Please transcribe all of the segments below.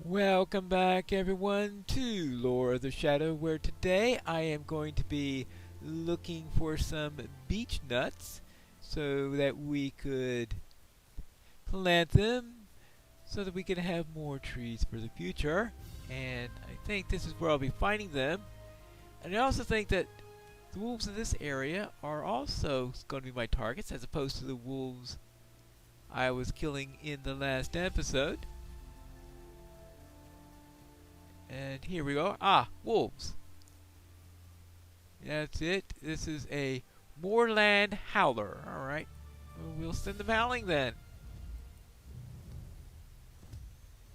Welcome back everyone to Lore of the Shadow, where today I am going to be looking for some beech nuts so that we could plant them so that we can have more trees for the future. And I think this is where I'll be finding them. And I also think that the wolves in this area are also going to be my targets as opposed to the wolves I was killing in the last episode. And here we go. Ah, wolves. That's it. This is a moorland howler. Alright. Well, we'll send them howling then.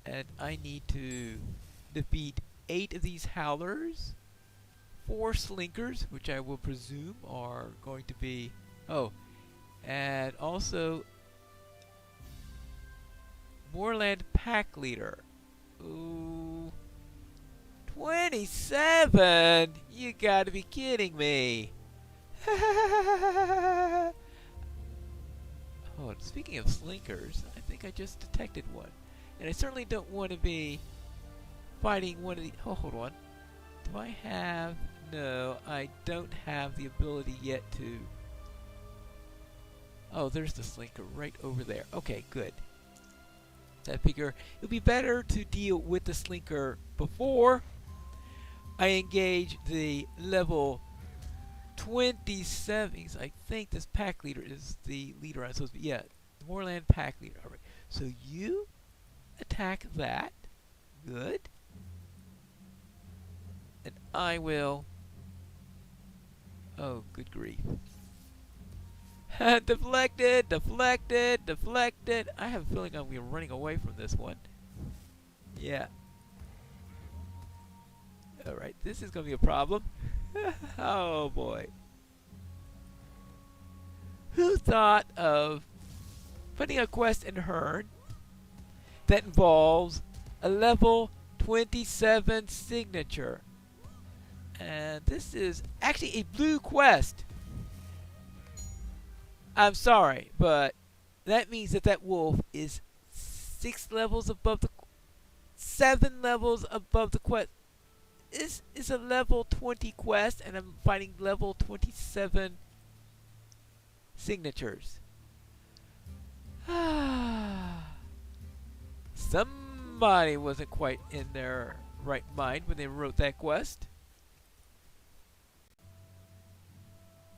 And I need to defeat 8 of these howlers. 4 slinkers, which I will presume are going to be... Oh. And also... Moorland pack leader. Ooh... 27? You gotta be kidding me. Oh, speaking of slinkers, I think I just detected one. And I certainly don't want to be fighting one of the... Oh, hold on. Do I have... No, I don't have the ability yet to... Oh, there's the slinker right over there. Okay, good. So I figure it would be better to deal with the slinker before I engage the level 27. I think this pack leader is the leader I'm supposed to be. Yeah, the Moorland pack leader. Alright, so you attack that. Good. And I will... Oh, good grief. Deflected, deflected, deflected. I have a feeling I'm going to be running away from this one. Yeah. Alright, this is going to be a problem. Oh boy. Who thought of putting a quest in Hearn that involves a level 27 signature? And this is actually a blue quest. I'm sorry, but that means that that wolf is 6 levels above the... 7 levels above the quest. This is a level 20 quest, and I'm finding level 27 signatures. Somebody wasn't quite in their right mind when they wrote that quest.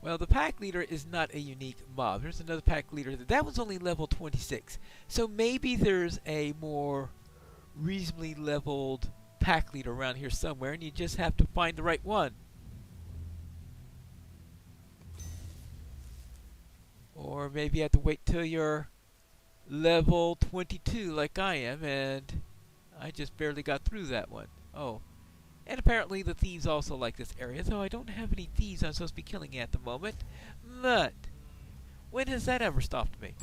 Well, the pack leader is not a unique mob. There's another pack leader. That was only level 26. So maybe there's a more reasonably leveled pack leader around here somewhere, and you just have to find the right one. Or maybe you have to wait till you're level 22 like I am, and I just barely got through that one. Oh. And apparently the thieves also like this area, though I don't have any thieves I'm supposed to be killing at the moment. But when has that ever stopped me?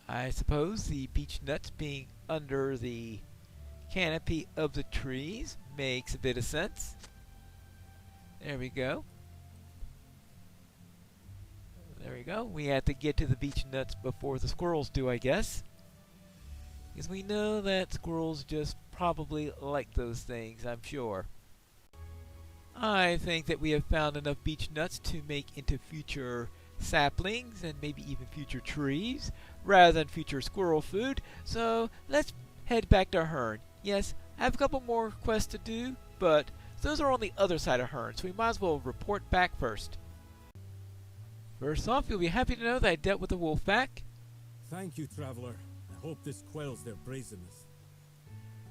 I suppose the beech nuts being under the canopy of the trees makes a bit of sense. There we go. There we go. We have to get to the beech nuts before the squirrels do, I guess. Because we know that squirrels just probably like those things, I'm sure. I think that we have found enough beech nuts to make into future saplings and maybe even future trees rather than future squirrel food. So let's head back to Hearn. Yes, I have a couple more quests to do, but those are on the other side of Hearn, so we might as well report back first. First off, you'll be happy to know that I dealt with the wolf pack. Thank you, traveler. I hope this quells their brazenness.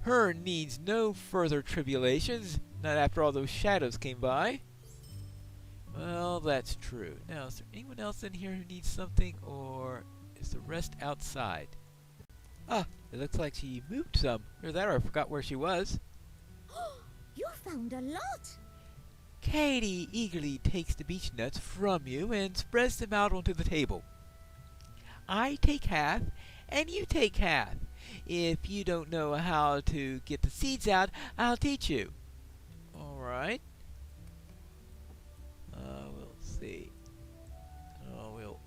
Hearn needs no further tribulations, not after all those shadows came by. Well, that's true. Now, is there anyone else in here who needs something, or is the rest outside? Ah, it looks like she moved some. Either that or I forgot where she was. You found a lot! Katie eagerly takes the beech nuts from you and spreads them out onto the table. I take half, and you take half. If you don't know how to get the seeds out, I'll teach you. Alright. We'll see. We'll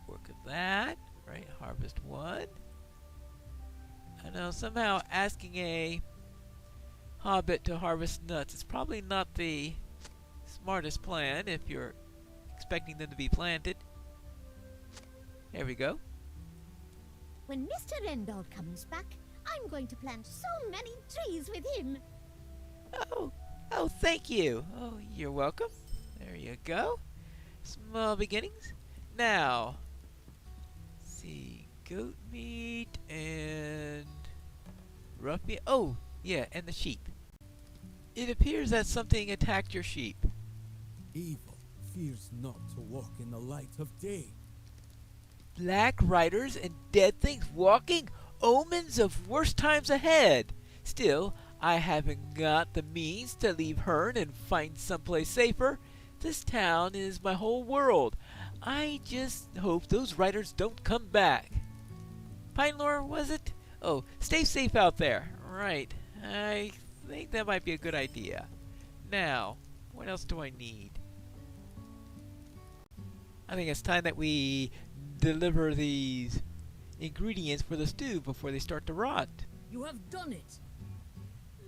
work at that. Right, harvest 1. Now, somehow asking a hobbit to harvest nuts is probably not the smartest plan if you're expecting them to be planted. There we go. When Mr. Rendald comes back, I'm going to plant so many trees with him. Oh, thank you. Oh, you're welcome. There you go. Small beginnings. Now, let's see, goat meat and rough meat. Oh, yeah, and the sheep. It appears that something attacked your sheep. Evil fears not to walk in the light of day. Black riders and dead things walking? Omens of worse times ahead. Still, I haven't got the means to leave Herne and find someplace safer. This town is my whole world. I just hope those riders don't come back. Pinelore, was it? Oh, stay safe out there. Right. I think that might be a good idea. Now, what else do I need? I think it's time that we deliver these ingredients for the stew before they start to rot. You have done it.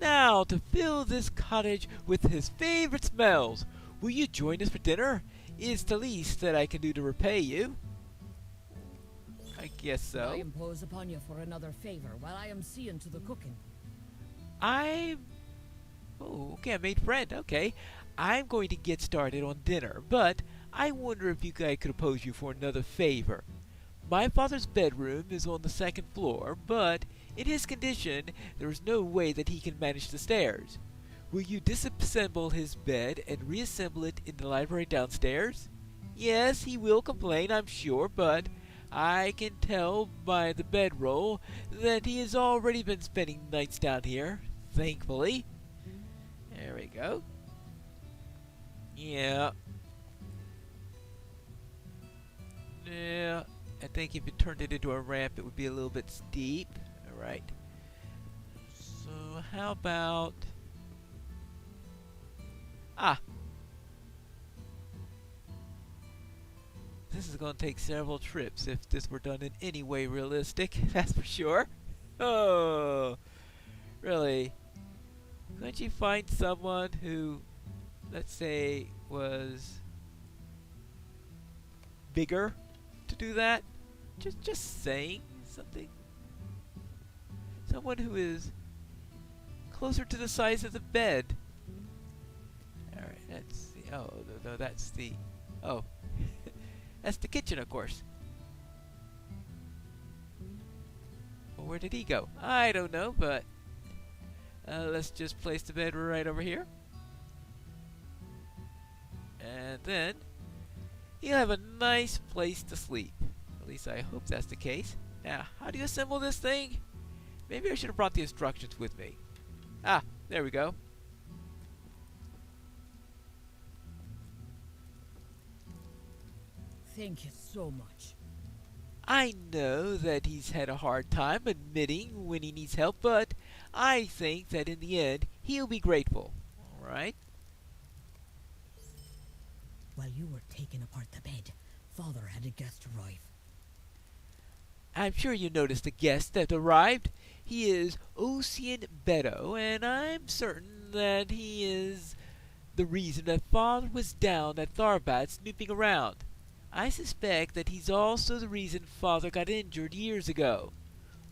Now, to fill this cottage with his favorite smells, will you join us for dinner? It's the least that I can do to repay you. I guess so. I impose upon you for another favor while I am seeing to the cooking. Oh, okay, I made friend. Okay. I'm going to get started on dinner, but I wonder if you guys could oppose you for another favor. My father's bedroom is on the second floor, but in his condition, there is no way that he can manage the stairs. Will you disassemble his bed and reassemble it in the library downstairs? Yes, he will complain, I'm sure, but I can tell by the bedroll that he has already been spending nights down here, thankfully. There we go. Yeah. Yeah, I think if you turned it into a ramp, it would be a little bit steep. Alright. So, how about... This is going to take several trips if this were done in any way realistic, that's for sure. Oh, really? Couldn't you find someone who, let's say, was bigger to do that? Just saying something. Someone who is closer to the size of the bed. Alright, that's the... Oh, no, that's the... Oh. That's the kitchen, of course. Well, where did he go? I don't know, but... let's just place the bed right over here. And then... he'll have a nice place to sleep. At least I hope that's the case. Now, how do you assemble this thing? Maybe I should have brought the instructions with me. Ah, there we go. Thank you so much. I know that he's had a hard time admitting when he needs help, but I think that in the end, he'll be grateful. Alright? While you were taking apart the bed, Father had a guest arrive. I'm sure you noticed the guest that arrived. He is Ocean Beddoe, and I'm certain that he is the reason that Father was down at Tharbat snooping around. I suspect that he's also the reason Father got injured years ago.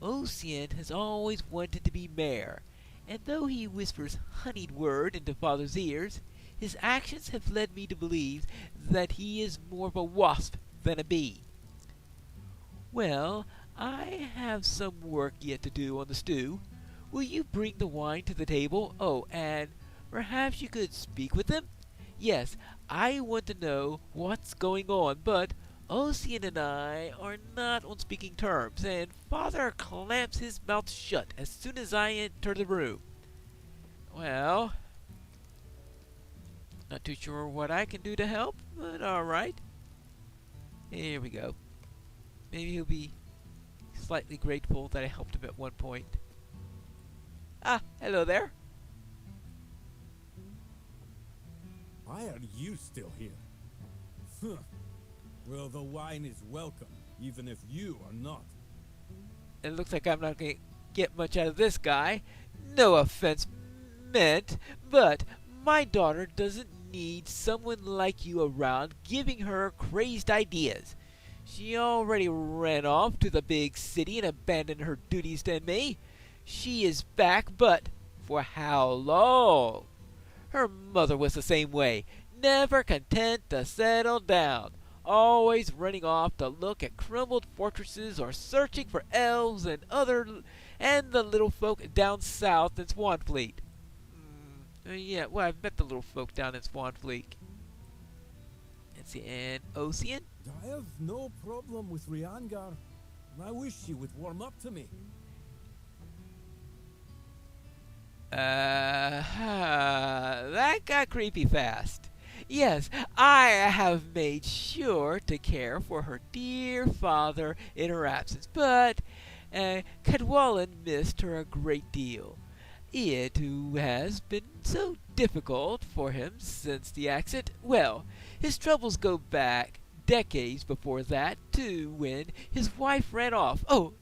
Ocean has always wanted to be mayor, and though he whispers honeyed word into Father's ears, his actions have led me to believe that he is more of a wasp than a bee. Well, I have some work yet to do on the stew. Will you bring the wine to the table? Oh, and perhaps you could speak with him? Yes, I want to know what's going on, but Ocean and I are not on speaking terms, and Father clamps his mouth shut as soon as I enter the room. Well, not too sure what I can do to help, but alright. Here we go. Maybe he'll be slightly grateful that I helped him at one point. Ah, hello there. Why are you still here? Huh. Well, the wine is welcome, even if you are not. It looks like I'm not getting get much out of this guy. No offense meant, but my daughter doesn't need someone like you around giving her crazed ideas. She already ran off to the big city and abandoned her duties to me. She is back, but for how long? Her mother was the same way, never content to settle down, always running off to look at crumbled fortresses or searching for elves and the little folk down south in Swanfleet. Yeah, well, I've met the little folk down in Swanfleet. Let's see, and Ocean? I have no problem with Riangar. I wish she would warm up to me. That got creepy fast. Yes, I have made sure to care for her dear father in her absence, but Cadwallon missed her a great deal. It has been so difficult for him since the accident. Well, his troubles go back decades before that, too, when his wife ran off. Oh,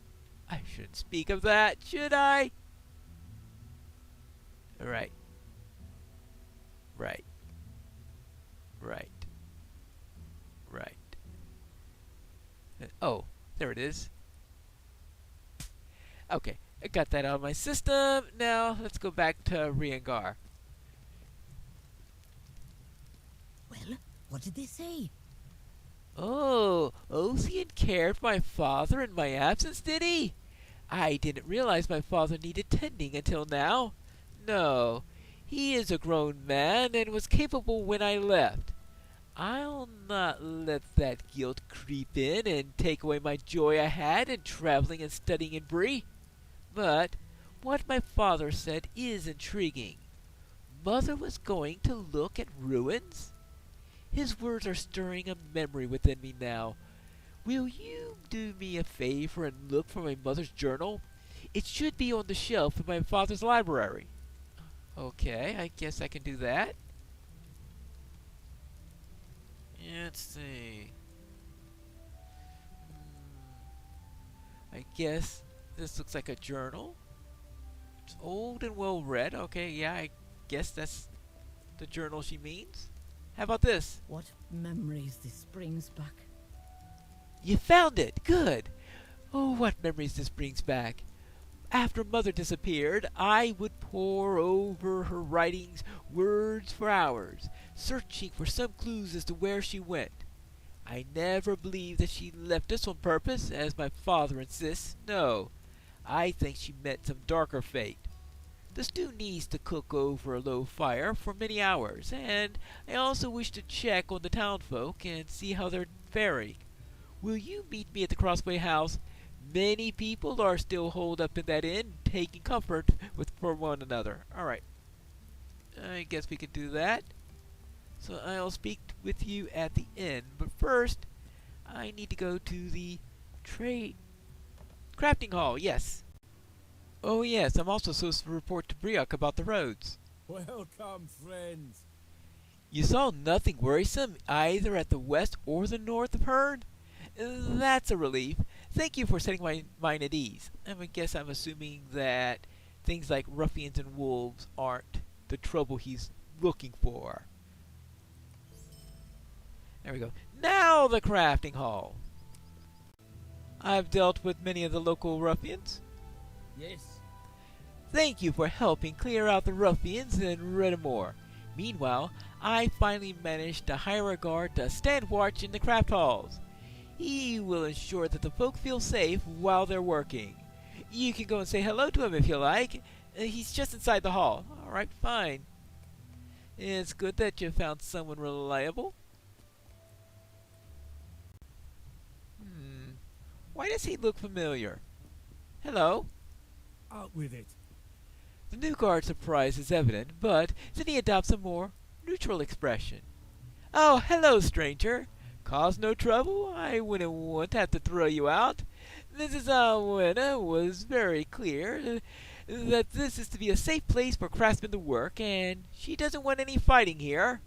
I shouldn't speak of that, should I? Right. Right. Right. Right. Oh, there it is. Okay, I got that out of my system. Now, let's go back to Riangar. Well, what did they say? Oh, Ocean cared for my father in my absence, did he? I didn't realize my father needed tending until now. No, he is a grown man and was capable when I left. I'll not let that guilt creep in and take away my joy I had in traveling and studying in Bree. But what my father said is intriguing. Mother was going to look at ruins? His words are stirring a memory within me now. Will you do me a favor and look for my mother's journal? It should be on the shelf in my father's library. Okay, I guess I can do that. Let's see. I guess this looks like a journal. It's old and well read. Okay, yeah, I guess that's the journal she means. How about this? What memories this brings back. You found it! Good! Oh, what memories this brings back. After Mother disappeared, I would pore over her writings, words for hours, searching for some clues as to where she went. I never believed that she left us on purpose, as my father insists. No, I think she met some darker fate. The stew needs to cook over a low fire for many hours, and I also wish to check on the townfolk and see how they're faring. Will you meet me at the Crossway House? Many people are still holed up in that inn, taking comfort for one another. Alright. I guess we could do that. So I'll speak with you at the inn. But first, I need to go to the crafting hall. Yes. Oh yes, I'm also supposed to report to Briok about the roads. Welcome, friends. You saw nothing worrisome either at the west or the north of Herne? That's a relief. Thank you for setting my mind at ease. I guess I'm assuming that things like ruffians and wolves aren't the trouble he's looking for. There we go. Now the crafting hall. I've dealt with many of the local ruffians. Yes. Thank you for helping clear out the ruffians in Redamore. Meanwhile, I finally managed to hire a guard to stand watch in the craft halls. He will ensure that the folk feel safe while they're working. You can go and say hello to him if you like. He's just inside the hall. Alright, fine. It's good that you found someone reliable. Why does he look familiar? Hello? Out with it. The new guard's surprise is evident, but then he adopts a more neutral expression. Oh, hello, stranger. Cause no trouble? I wouldn't want to have to throw you out. Mrs. Alwena was very clear that this is to be a safe place for craftsmen to work, and she doesn't want any fighting here.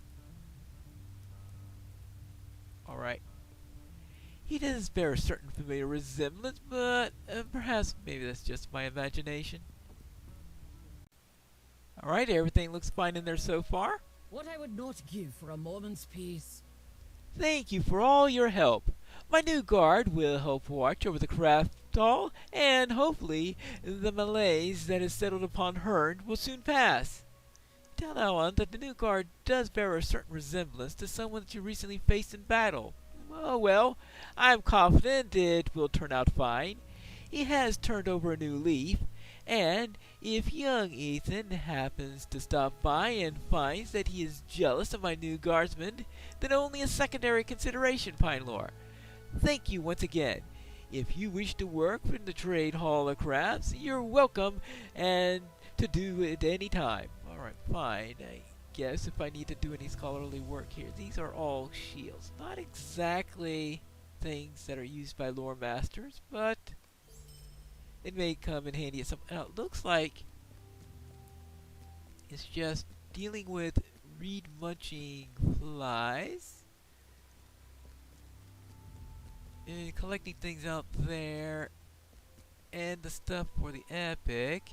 Alright. He does bear a certain familiar resemblance, but perhaps maybe that's just my imagination. Alright, everything looks fine in there so far. What I would not give for a moment's peace. Thank you for all your help. My new guard will help watch over the craft hall, and hopefully the malaise that has settled upon Hearn will soon pass. Tell Alan that the new guard does bear a certain resemblance to someone that you recently faced in battle. Oh well, I'm confident it will turn out fine. He has turned over a new leaf, and if young Ethan happens to stop by and finds that he is jealous of my new guardsman, then only a secondary consideration, Pinelore. Thank you once again. If you wish to work in the Trade Hall of Crafts, you're welcome and to do it any time. Alright, fine. I guess if I need to do any scholarly work here. These are all shields. Not exactly things that are used by lore masters, but it may come in handy at some. Now, it looks like it's just dealing with reed munching flies and collecting things out there, and the stuff for the epic,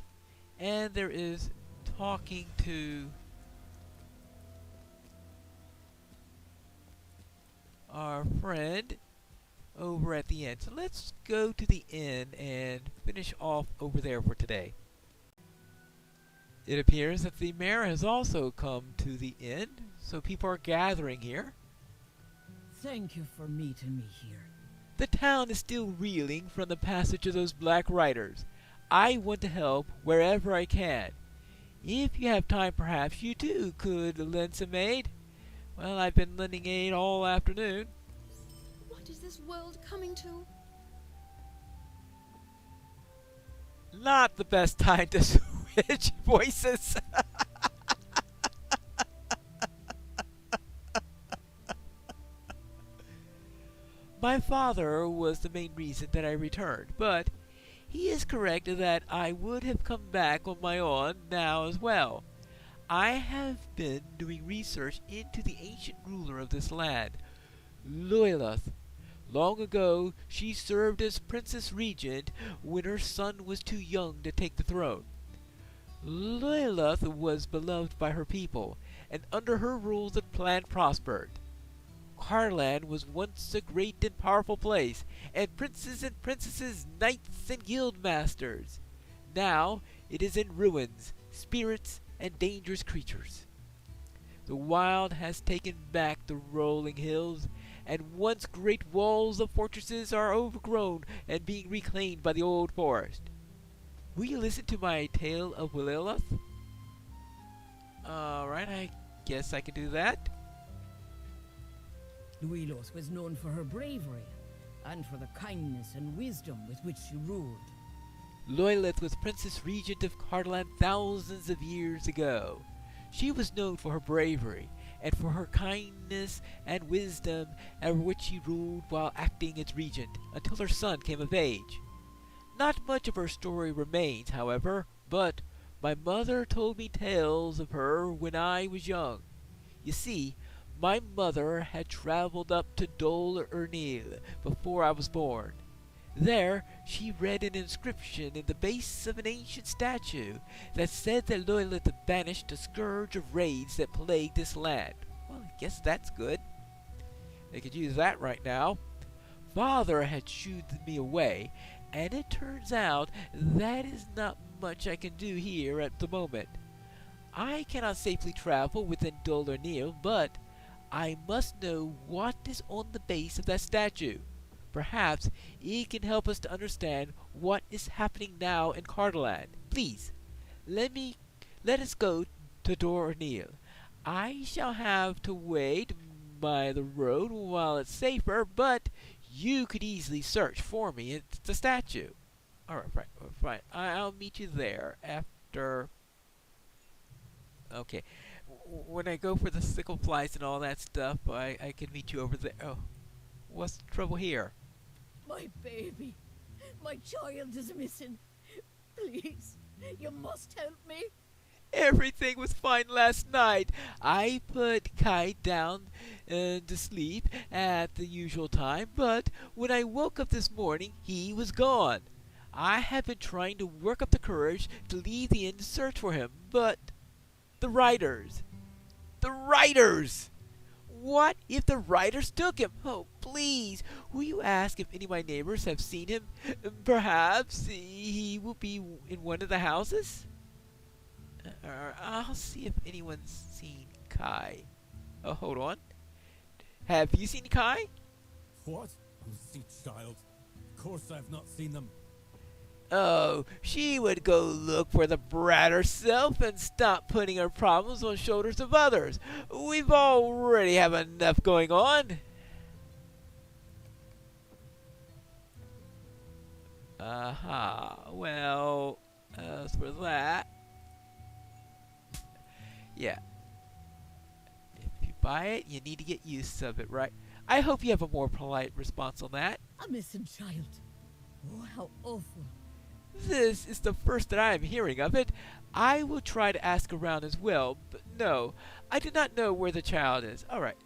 and there is talking to our friend over at the inn. So let's go to the inn and finish off over there for today. It appears that the mayor has also come to the inn, so people are gathering here. Thank you for meeting me here. The town is still reeling from the passage of those Black Riders. I want to help wherever I can. If you have time, perhaps you too could lend some aid. Well, I've been lending aid all afternoon. What is this world coming to? Not the best time to switch voices. My father was the main reason that I returned, but he is correct that I would have come back on my own now as well. I have been doing research into the ancient ruler of this land, Loyaleth. Long ago, she served as Princess Regent when her son was too young to take the throne. Loyaleth was beloved by her people, and under her rule the land prospered. Carland was once a great and powerful place, and princesses, knights, and guild masters. Now it is in ruins, spirits, and dangerous creatures. The wild has taken back the rolling hills, and once great walls of fortresses are overgrown and being reclaimed by the old forest. Will you listen to my tale of Willilith? Alright, I guess I can do that. Dubious was known for her bravery and for the kindness and wisdom with which she ruled. Loyalith was Princess Regent of Carland thousands of years ago. She was known for her bravery and for her kindness and wisdom, over which she ruled while acting as regent until her son came of age. Not much of her story remains, however, but my mother told me tales of her when I was young. You see, my mother had traveled up to Dol Ernil before I was born. There, she read an inscription in the base of an ancient statue that said that Loyalith banished a scourge of raids that plagued this land. Well, I guess that's good. They could use that right now. Father had shooed me away, and it turns out that is not much I can do here at the moment. I cannot safely travel within Dol Ernil, but I must know what is on the base of that statue. Perhaps it can help us to understand what is happening now in Carland. Please, let us go to Dor Ernil. I shall have to wait by the road while it's safer, but you could easily search for me at the statue. Alright, fine. I'll meet you there after. Okay. When I go for the sickle flies and all that stuff, I can meet you over there. Oh, what's the trouble here? My baby, my child is missing. Please, you must help me. Everything was fine last night. I put Kite down to sleep at the usual time, but when I woke up this morning, he was gone. I have been trying to work up the courage to leave the inn to search for him, but the riders! The riders! What if the riders took him? Oh, please, will you ask if any of my neighbors have seen him? Perhaps he will be in one of the houses? I'll see if anyone's seen Kai. Oh, hold on. Have you seen Kai? What? Unseen child. Of course I've not seen them. Oh, she would go look for the brat herself and stop putting her problems on the shoulders of others. We've already have enough going on. Aha. Well, as for that, yeah. If you buy it, you need to get used of it, right? I hope you have a more polite response on that. A missing child. Oh, how awful. This is the first that I am hearing of it. I will try to ask around as well, but no, I do not know where the child is. Alright.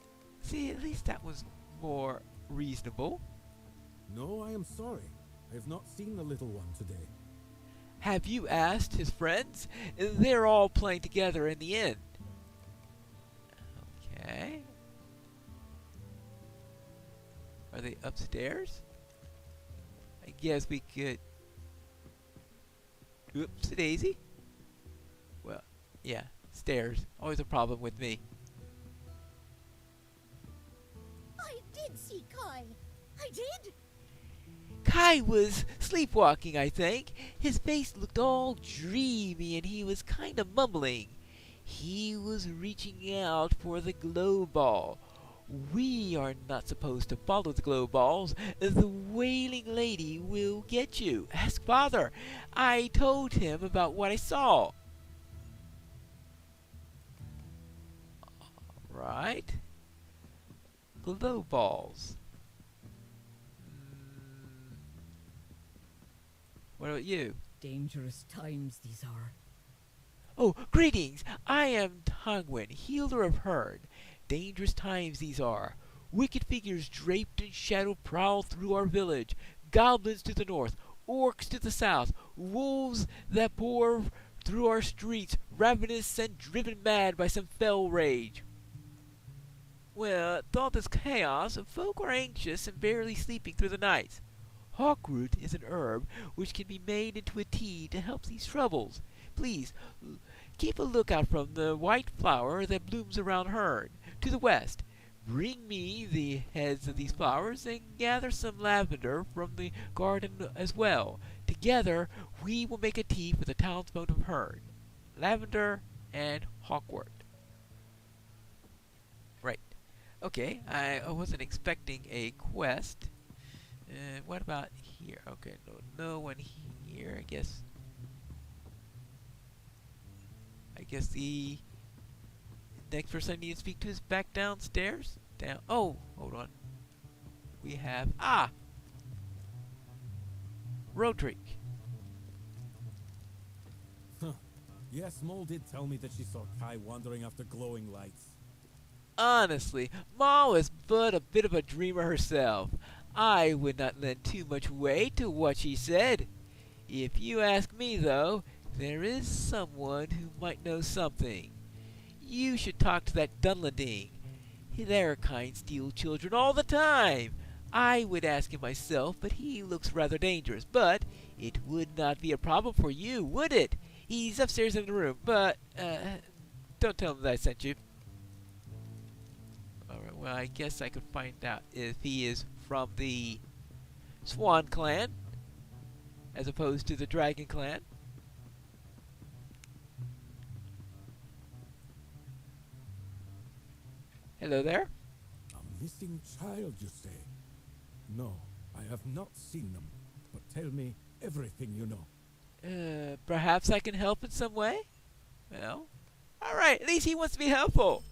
See, at least that was more reasonable. No, I am sorry. I have not seen the little one today. Have you asked his friends? They're all playing together in the inn. Okay. Are they upstairs? I guess we could... Oops, daisy. Well, yeah, stairs. Always a problem with me. I did see Kai. I did. Kai was sleepwalking, I think. His face looked all dreamy and he was kind of mumbling. He was reaching out for the glow ball. We are not supposed to follow the glow balls. The wailing lady will get you. Ask Father. I told him about what I saw. Alright. Glow balls. What about you? Dangerous times these are. Oh, greetings! I am Tongwin, healer of Hern. Dangerous times these are. Wicked figures draped in shadow prowl through our village. Goblins to the north, orcs to the south, wolves that pour through our streets, ravenous and driven mad by some fell rage. Well, with all this chaos, folk are anxious and barely sleeping through the nights. Hawkroot is an herb which can be made into a tea to help these troubles. Please, keep a lookout from the white flower that blooms around Hern. To the west, bring me the heads of these flowers and gather some lavender from the garden as well. Together, we will make a tea for the townsfolk of Hern. Lavender and hawkwort. Right. Okay, I wasn't expecting a quest. What about here? Okay, no one here, I guess. I guess the next person I need to speak to is back downstairs. Oh, hold on. We have Roderick. Huh. Yes, Mole did tell me that she saw Kai wandering after glowing lights. Honestly, Ma was but a bit of a dreamer herself. I would not lend too much weight to what she said. If you ask me, though, there is someone who might know something. You should talk to that Dunlading. Their kind steal children all the time. I would ask him myself, but he looks rather dangerous. But it would not be a problem for you, would it? He's upstairs in the room, but don't tell him that I sent you. Alright, well, I guess I could find out if he is from the Swan clan as opposed to the Dragon clan. Hello there. A missing child, you say? No, I have not seen them. But tell me everything you know. Perhaps I can help in some way? Well, alright, at least he wants to be helpful.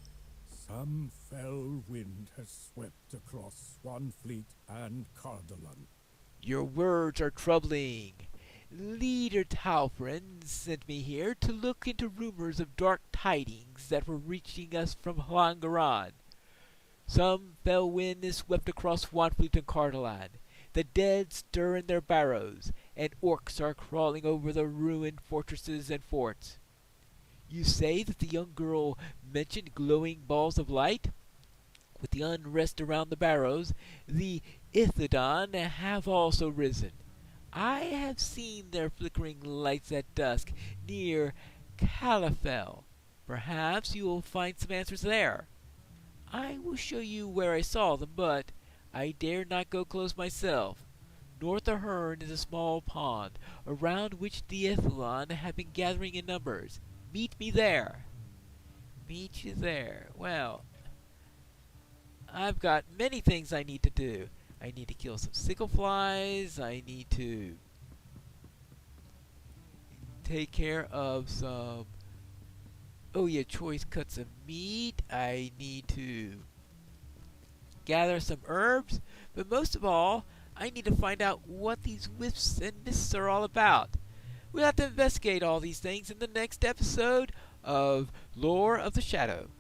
Some fell wind has swept across Swanfleet and Cardolan. Your words are troubling. Leader Talfrin sent me here to look into rumors of dark tidings that were reaching us from Hlangaran. Some fell wind is swept across Swanfleet and Cardolan. The dead stir in their barrows, and orcs are crawling over the ruined fortresses and forts. You say that the young girl mentioned glowing balls of light? With the unrest around the barrows, the Ithidon have also risen. I have seen their flickering lights at dusk near Calafell. Perhaps you will find some answers there. I will show you where I saw them, but I dare not go close myself. North of Herne is a small pond, around which the Ithilon have been gathering in numbers. Meet me there. Meet you there. Well, I've got many things I need to do. I need to kill some sickle flies. I need to take care of some choice cuts of meat. I need to gather some herbs. But most of all, I need to find out what these wisps and mists are all about. We'll have to investigate all these things in the next episode of Lore of the Shadow.